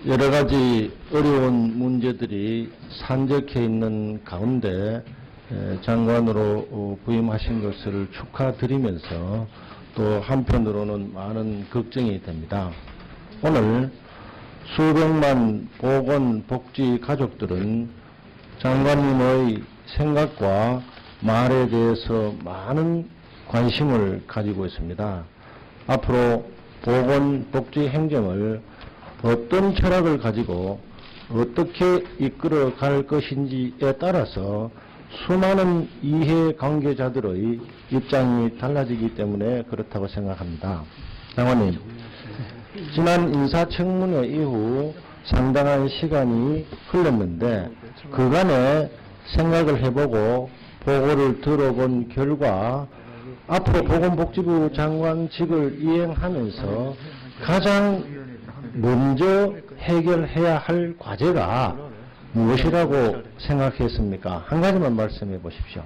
여러 가지 어려운 문제들이 산적해 있는 가운데 장관으로 부임하신 것을 축하드리면서 또 한편으로는 많은 걱정이 됩니다. 오늘 수백만 보건복지 가족들은 장관님의 생각과 말에 대해서 많은 관심을 가지고 있습니다. 앞으로 보건복지 행정을 어떤 철학을 가지고 어떻게 이끌어 갈 것인지에 따라서 수많은 이해관계자들의 입장이 달라지기 때문에 그렇다고 생각합니다. 장관님, 지난 인사청문회 이후 상당한 시간이 흘렀는데 그간에 생각을 해보고 보고를 들어본 결과 앞으로 보건복지부 장관직을 이행하면서 가장 먼저 해결해야 할 과제가 무엇이라고 생각했습니까? 한 가지만 말씀해 보십시오.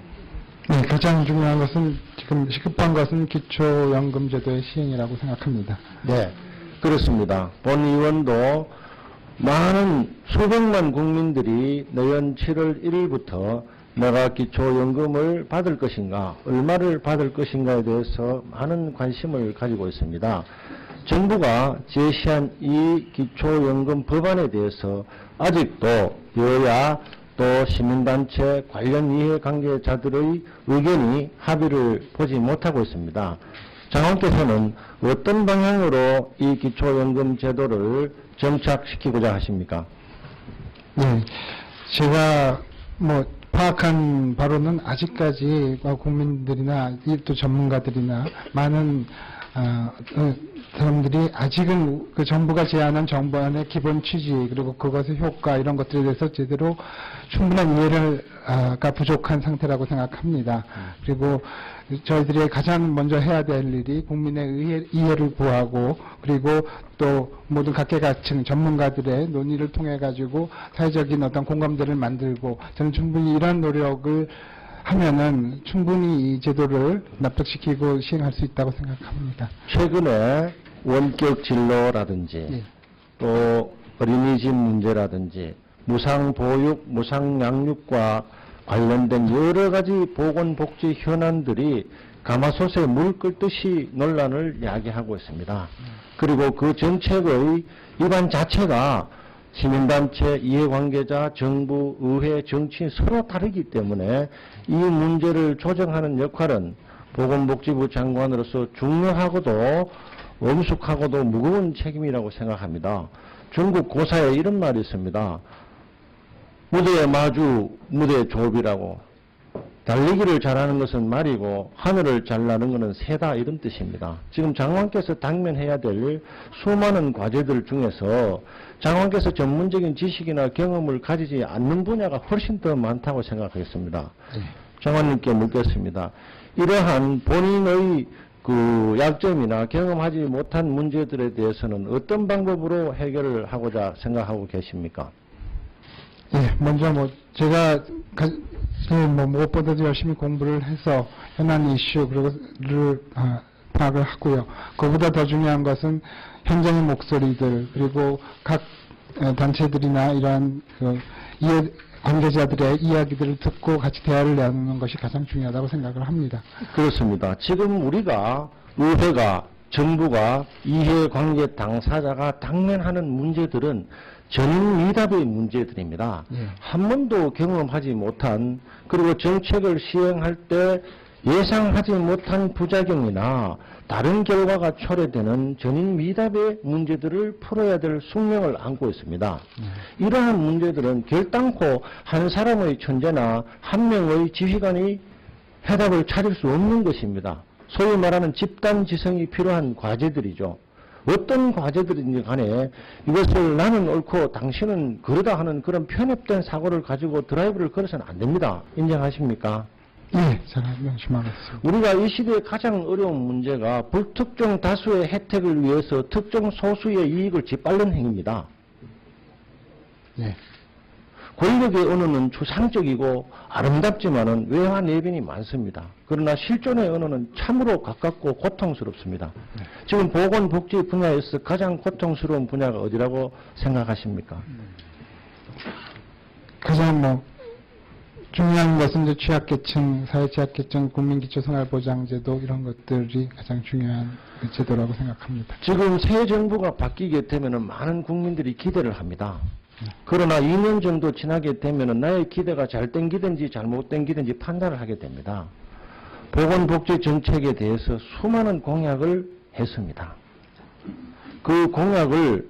네, 가장 중요한 것은 지금 시급한 것은 기초연금제도의 시행이라고 생각합니다. 네, 그렇습니다. 본 의원도 많은 수백만 국민들이 내년 7월 1일부터 내가 기초연금을 받을 것인가, 얼마를 받을 것인가에 대해서 많은 관심을 가지고 있습니다. 정부가 제시한 이 기초연금 법안에 대해서 아직도 여야 또 시민단체 관련 이해관계자들의 의견이 합의를 보지 못하고 있습니다. 장관께서는 어떤 방향으로 이 기초연금 제도를 정착시키고자 하십니까? 네, 제가 파악한 바로는 아직까지 국민들이나 또 전문가들이나 많은 사람들이 아직은 그 정부가 제안한 정부안의 기본 취지 그리고 그것의 효과 이런 것들에 대해서 제대로 충분한 이해가 부족한 상태라고 생각합니다. 그리고 저희들이 가장 먼저 해야 될 일이 국민의 이해를 구하고 그리고 또 모든 각계각층 전문가들의 논의를 통해 가지고 사회적인 어떤 공감대를 만들고 저는 충분히 이러한 노력을 하면은 충분히 이 제도를 납득시키고 시행할 수 있다고 생각합니다. 최근에 원격 진로라든지 네. 또 어린이집 문제라든지 무상보육, 무상양육과 관련된 여러 가지 보건복지 현안들이 가마솥에 물 끓듯이 논란을 야기하고 있습니다. 그리고 그 정책의 입안 자체가 시민단체, 이해관계자, 정부, 의회, 정치인 서로 다르기 때문에 이 문제를 조정하는 역할은 보건복지부 장관으로서 중요하고도 엄숙하고도 무거운 책임이라고 생각합니다. 중국 고사에 이런 말이 있습니다. 무대에 마주, 무대 좁이라고. 달리기를 잘하는 것은 말이고 하늘을 잘 나는 것은 새다 이런 뜻입니다. 지금 장관께서 당면해야 될 수많은 과제들 중에서 장관께서 전문적인 지식이나 경험을 가지지 않는 분야가 훨씬 더 많다고 생각하겠습니다. 네. 장관님께 묻겠습니다. 이러한 본인의 그 약점이나 경험하지 못한 문제들에 대해서는 어떤 방법으로 해결을 하고자 생각하고 계십니까? 예, 먼저 제가 무엇보다도 열심히 공부를 해서 현안 이슈 그리고를 파악을 하고요. 그보다 더 중요한 것은 현장의 목소리들 그리고 각 단체들이나 이러한 이해 관계자들의 이야기들을 듣고 같이 대화를 나누는 것이 가장 중요하다고 생각을 합니다. 그렇습니다. 지금 우리가 의회가 정부가 이해관계 당사자가 당면하는 문제들은 전인미답의 문제들입니다. 예. 한 번도 경험하지 못한 그리고 정책을 시행할 때 예상하지 못한 부작용이나 다른 결과가 초래되는 전인미답의 문제들을 풀어야 될 숙명을 안고 있습니다. 이러한 문제들은 결단코 한 사람의 천재나 한 명의 지휘관이 해답을 찾을 수 없는 것입니다. 소위 말하는 집단지성이 필요한 과제들이죠. 어떤 과제들인지 간에 이것을 나는 옳고 당신은 그러다 하는 그런 편협된 사고를 가지고 드라이브를 걸어서는 안 됩니다. 인정하십니까? 예, 잘 말씀하셨습니다. 우리가 이 시대의 가장 어려운 문제가 불특정 다수의 혜택을 위해서 특정 소수의 이익을 짓밟는 행위입니다. 예. 권력의 언어는 추상적이고 아름답지만은 외화 내변이 많습니다. 그러나 실존의 언어는 참으로 가깝고 고통스럽습니다. 지금 보건복지 분야에서 가장 고통스러운 분야가 어디라고 생각하십니까? 가장 중요한 것은 이제 취약계층, 사회취약계층, 국민기초생활보장제도 이런 것들이 가장 중요한 제도라고 생각합니다. 지금 새 정부가 바뀌게 되면은 많은 국민들이 기대를 합니다. 그러나 2년 정도 지나게 되면은 나의 기대가 잘된 기대인지 잘못된 기대인지 판단을 하게 됩니다. 보건복지 정책에 대해서 수많은 공약을 했습니다. 그 공약을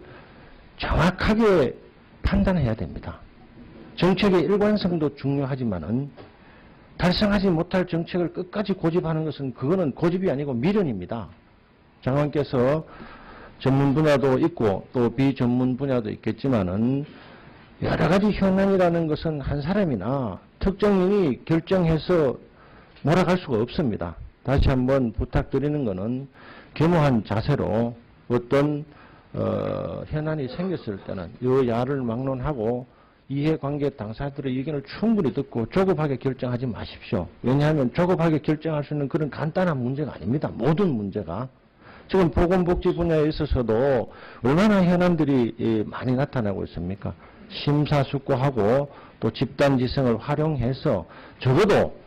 정확하게 판단해야 됩니다. 정책의 일관성도 중요하지만은 달성하지 못할 정책을 끝까지 고집하는 것은 그거는 고집이 아니고 미련입니다. 장관께서 전문 분야도 있고 또 비전문 분야도 있겠지만은 여러 가지 현안이라는 것은 한 사람이나 특정인이 결정해서 몰아갈 수가 없습니다. 다시 한번 부탁드리는 것은 겸허한 자세로 어떤 현안이 생겼을 때는 여야를 막론하고 이해관계 당사자들의 의견을 충분히 듣고 조급하게 결정하지 마십시오. 왜냐하면 조급하게 결정할 수 있는 그런 간단한 문제가 아닙니다. 모든 문제가. 지금 보건복지 분야에 있어서도 얼마나 현안들이 많이 나타나고 있습니까? 심사숙고하고 또 집단지성을 활용해서 적어도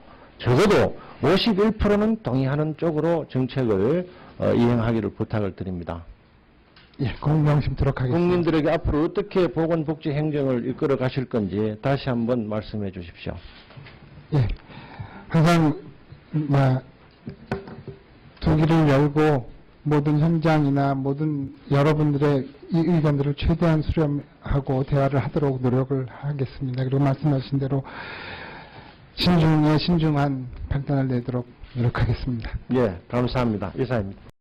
51%는 동의하는 쪽으로 정책을 이행하기를 부탁을 드립니다. 예, 공명심토록 하겠습니다. 국민들에게 앞으로 어떻게 보건복지 행정을 이끌어 가실 건지 다시 한번 말씀해 주십시오. 예, 항상 두 귀를 열고 모든 현장이나 모든 여러분들의 이 의견들을 최대한 수렴하고 대화를 하도록 노력을 하겠습니다. 그리고 말씀하신 대로 신중한 판단을 내도록 노력하겠습니다. 예, 감사합니다. 이사입니다.